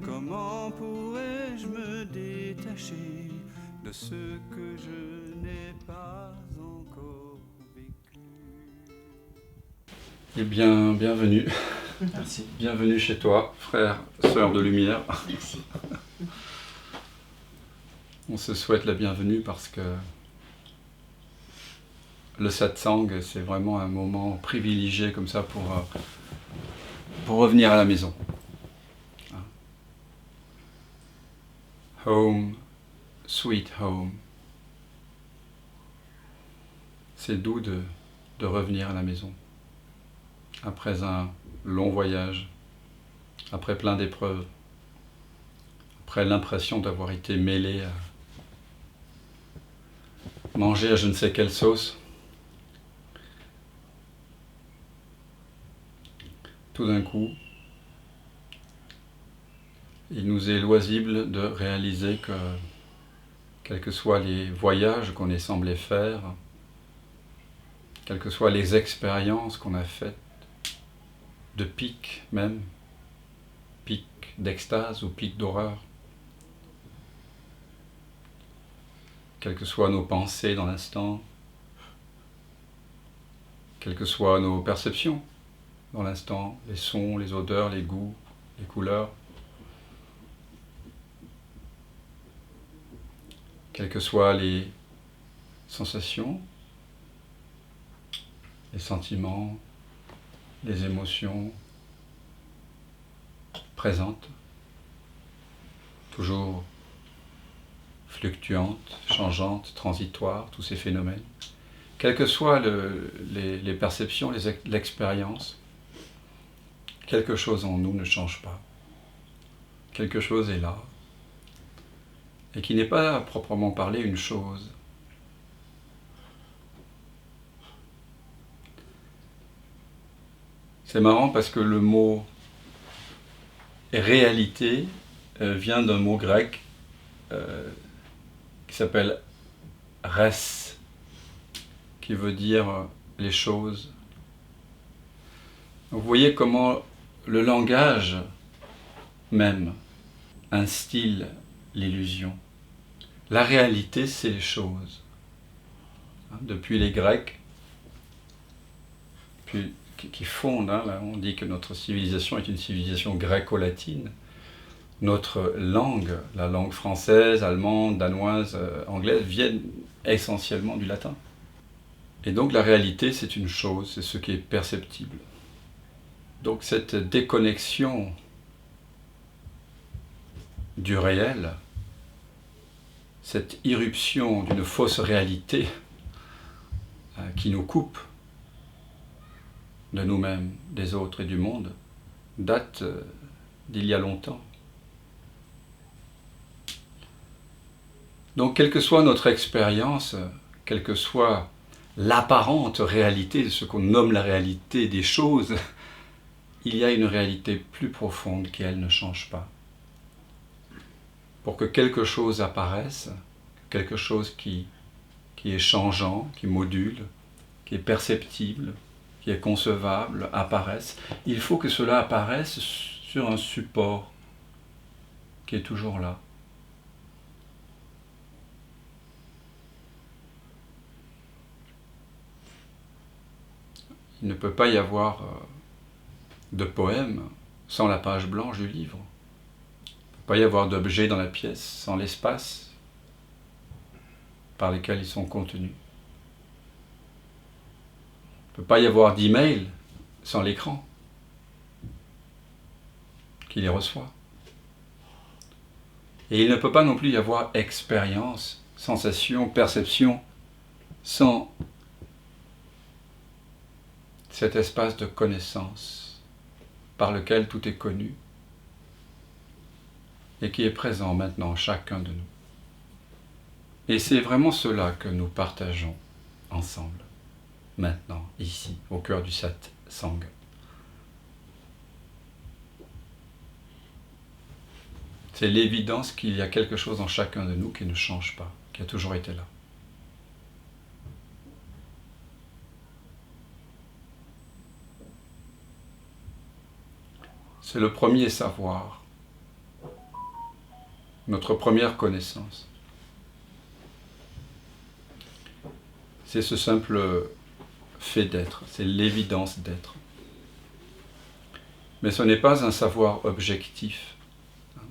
Comment pourrais-je me détacher de ce que je n'ai pas encore vécu? Eh bien, bienvenue. Merci. Bienvenue chez toi, frère, sœur de lumière. Merci. On se souhaite la bienvenue parce que le satsang, c'est vraiment un moment privilégié comme ça pour revenir à la maison. Home, sweet home. C'est doux de revenir à la maison. Après un long voyage, après plein d'épreuves, après l'impression d'avoir été mêlé à manger à je ne sais quelle sauce, tout d'un coup, il nous est loisible de réaliser que, quels que soient les voyages qu'on ait semblé faire, quelles que soient les expériences qu'on a faites, de pic même, pic d'extase ou pic d'horreur, quelles que soient nos pensées dans l'instant, quelles que soient nos perceptions dans l'instant, les sons, les odeurs, les goûts, les couleurs, quelles que soient les sensations, les sentiments, les émotions présentes, toujours fluctuantes, changeantes, transitoires, tous ces phénomènes. Quelles que soient les perceptions, l'expérience, quelque chose en nous ne change pas. Quelque chose est là, et qui n'est pas à proprement parler une chose. C'est marrant parce que le mot réalité vient d'un mot grec qui s'appelle res, qui veut dire les choses. Donc vous voyez comment le langage même instille l'illusion. La réalité, c'est les choses. Depuis les Grecs, puis, qui fondent, là, on dit que notre civilisation est une civilisation gréco-latine. Notre langue, la langue française, allemande, danoise, anglaise, viennent essentiellement du latin. Et donc la réalité, c'est une chose, c'est ce qui est perceptible. Donc cette déconnexion du réel, cette irruption d'une fausse réalité qui nous coupe de nous-mêmes, des autres et du monde, date d'il y a longtemps. Donc quelle que soit notre expérience, quelle que soit l'apparente réalité de ce qu'on nomme la réalité des choses, il y a une réalité plus profonde qui, elle, ne change pas. Pour que quelque chose apparaisse, quelque chose qui est changeant, qui module, qui est perceptible, qui est concevable, apparaisse, il faut que cela apparaisse sur un support qui est toujours là. Il ne peut pas y avoir de poème sans la page blanche du livre. Il ne peut pas y avoir d'objet dans la pièce sans l'espace par lesquels ils sont contenus. Il ne peut pas y avoir d'email sans l'écran qui les reçoit. Et il ne peut pas non plus y avoir expérience, sensation, perception sans cet espace de connaissance par lequel tout est connu et qui est présent maintenant en chacun de nous. Et c'est vraiment cela que nous partageons ensemble, maintenant, ici, au cœur du satsang. C'est l'évidence qu'il y a quelque chose en chacun de nous qui ne change pas, qui a toujours été là. C'est le premier savoir notre première connaissance. C'est ce simple fait d'être, c'est l'évidence d'être. Mais ce n'est pas un savoir objectif, hein,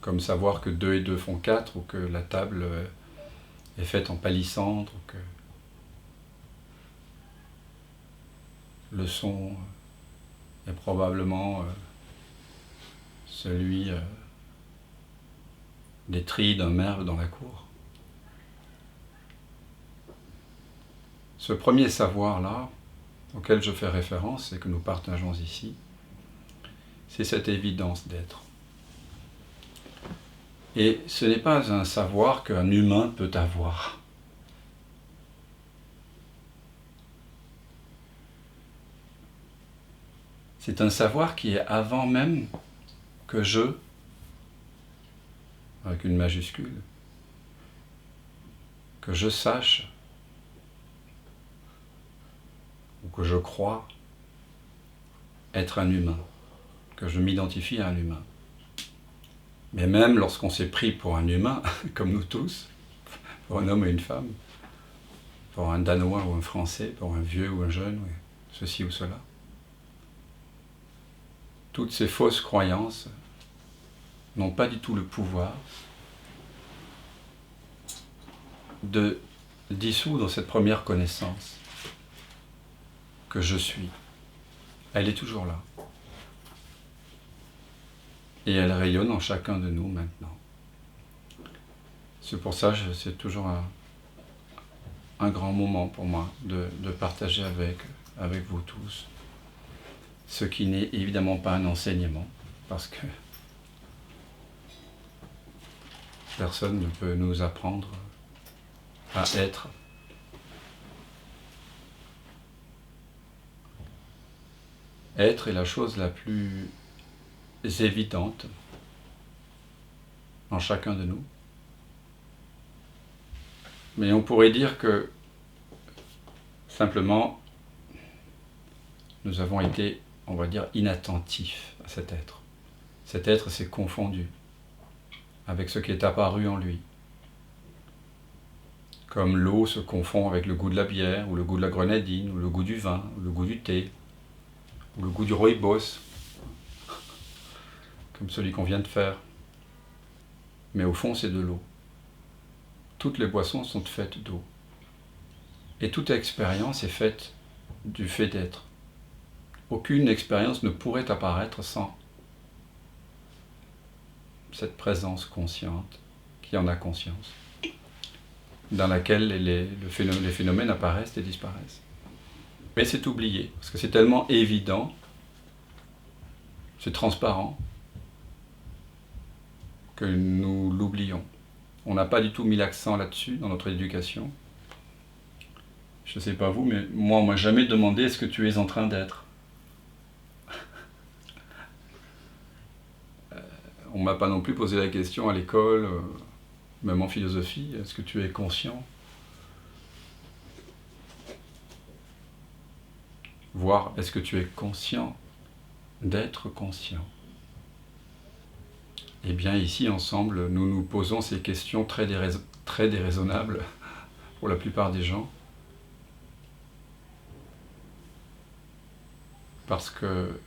comme savoir que 2 et 2 font 4, ou que la table est faite en palissandre, ou que le son est probablement celui des trilles d'un merle dans la cour. Ce premier savoir-là, auquel je fais référence et que nous partageons ici, c'est cette évidence d'être. Et ce n'est pas un savoir qu'un humain peut avoir. C'est un savoir qui est avant même que je, avec une majuscule, que je sache, ou que je crois être un humain, que je m'identifie à un humain. Mais même lorsqu'on s'est pris pour un humain, comme nous tous, pour un homme et une femme, pour un Danois ou un Français, pour un vieux ou un jeune, ceci ou cela, toutes ces fausses croyances n'ont pas du tout le pouvoir de dissoudre cette première connaissance que je suis. Elle est toujours là. Et elle rayonne en chacun de nous maintenant. C'est pour ça que c'est toujours un grand moment pour moi de partager avec vous tous ce qui n'est évidemment pas un enseignement, parce que personne ne peut nous apprendre à être. Être est la chose la plus évidente en chacun de nous. Mais on pourrait dire que simplement nous avons été, on va dire, inattentifs à cet être. Cet être s'est confondu avec ce qui est apparu en lui. Comme l'eau se confond avec le goût de la bière, ou le goût de la grenadine, ou le goût du vin, ou le goût du thé, ou le goût du rooibos, comme celui qu'on vient de faire. Mais au fond, c'est de l'eau. Toutes les boissons sont faites d'eau. Et toute expérience est faite du fait d'être. Aucune expérience ne pourrait apparaître sans cette présence consciente, qui en a conscience, dans laquelle les phénomènes apparaissent et disparaissent. Mais c'est oublié, parce que c'est tellement évident, c'est transparent, que nous l'oublions. On n'a pas du tout mis l'accent là-dessus dans notre éducation. Je ne sais pas vous, mais moi, on ne m'a jamais demandé est-ce que tu es en train d'être. On ne m'a pas non plus posé la question à l'école, même en philosophie, est-ce que tu es conscient? Voire, est-ce que tu es conscient d'être conscient? Eh bien, ici, ensemble, nous nous posons ces questions très déraisonnables pour la plupart des gens. Parce que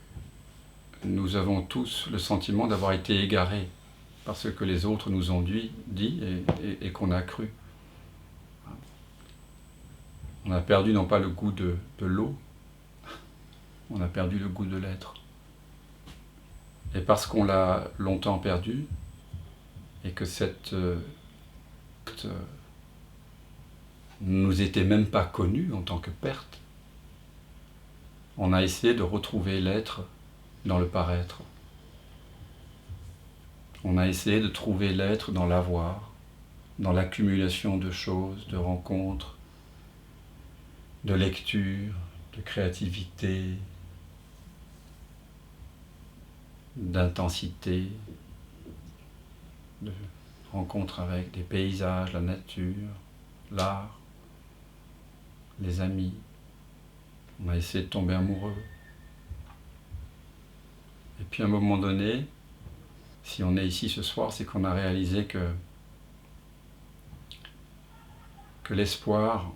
nous avons tous le sentiment d'avoir été égarés par ce que les autres nous ont dit et qu'on a cru. On a perdu non pas le goût de l'eau, on a perdu le goût de l'être. Et parce qu'on l'a longtemps perdu, et que cette nous était même pas connue en tant que perte, on a essayé de retrouver l'être dans le paraître. On a essayé de trouver l'être dans l'avoir, dans l'accumulation de choses, de rencontres, de lectures, de créativité, d'intensité, de rencontres avec des paysages, la nature, l'art, les amis. On a essayé de tomber amoureux. Et puis à un moment donné, Si on est ici ce soir, c'est qu'on a réalisé que l'espoir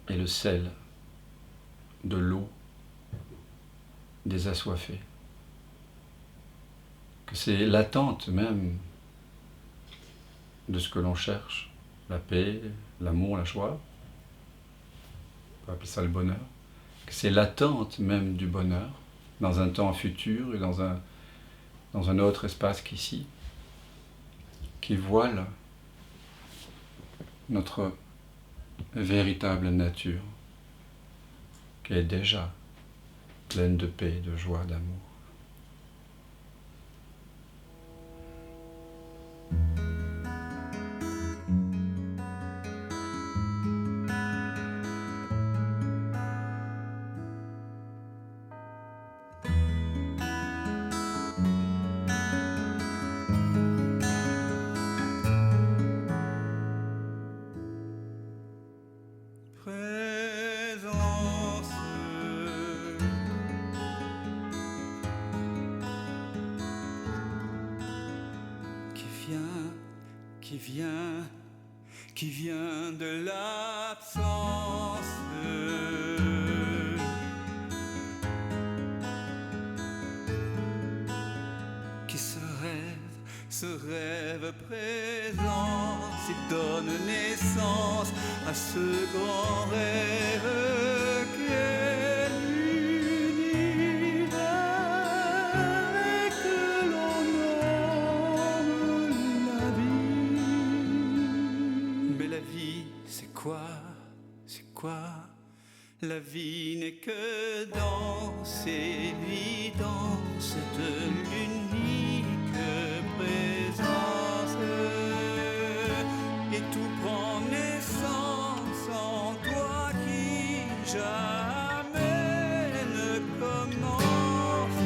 est le sel de l'eau des assoiffés. Que c'est l'attente même de ce que l'on cherche, la paix, l'amour, la joie, on peut appeler ça le bonheur, que c'est l'attente même du bonheur dans un temps futur et dans un autre espace qu'ici, qui voile notre véritable nature, qui est déjà pleine de paix, de joie, d'amour. Présence qui vient de l'absence, qui se rêve présent, s'il donne naissance à ce grand rêve qu'est l'univers et que l'on nomme la vie. Mais la vie, c'est quoi? C'est quoi? La vie n'est que danse et évidence de l'unique présence. Et tout prend naissance en toi qui jamais ne commence.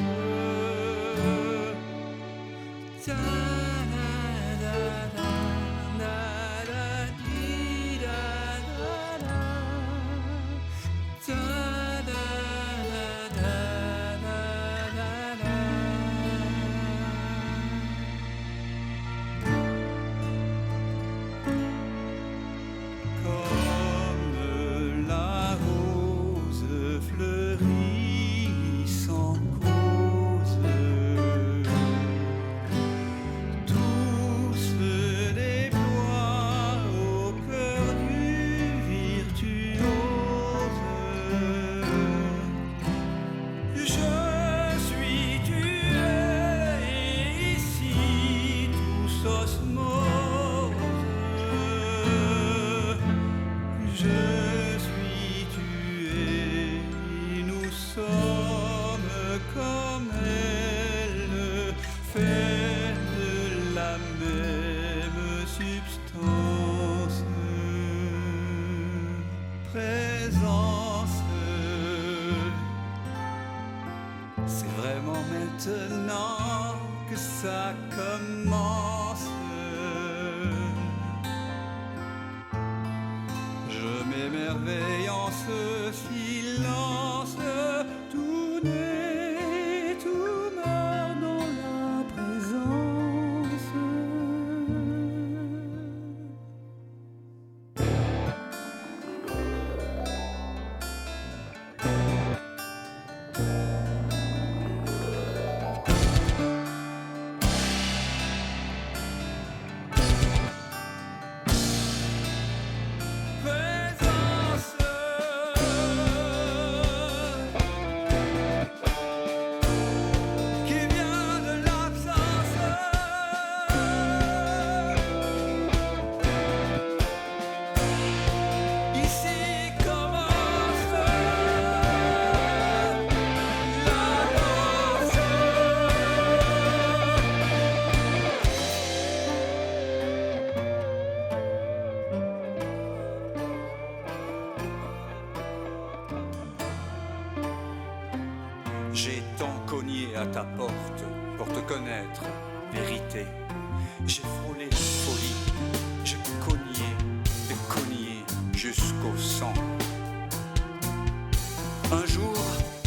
C'est vraiment maintenant que ça commence. Je m'émerveille en ce silence. Tout naît, tout meurt dans la présence. J'ai tant cogné à ta porte pour te connaître, vérité. J'ai frôlé folie, j'ai cogné jusqu'au sang. Un jour,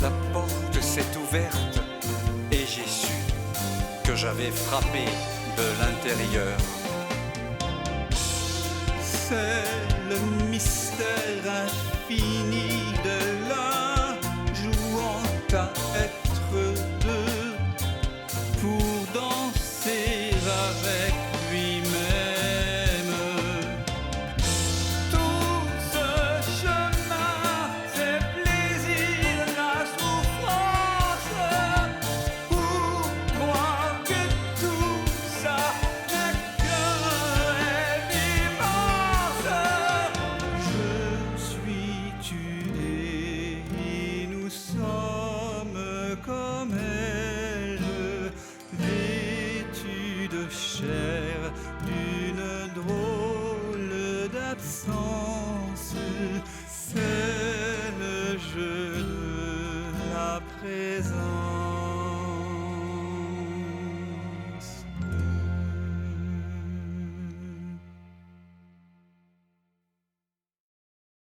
la porte s'est ouverte et j'ai su que j'avais frappé de l'intérieur. C'est le mystère infini de l'un jouant à être deux pour danser avec lui-même. Tout ce chemin, c'est plaisir, la souffrance. Pour moi que tout ça n'est qu'un rêve immense. Je suis tué et nous sommes comme elle, vêtus de chair d'une drôle d'absence. C'est le jeu de la présence.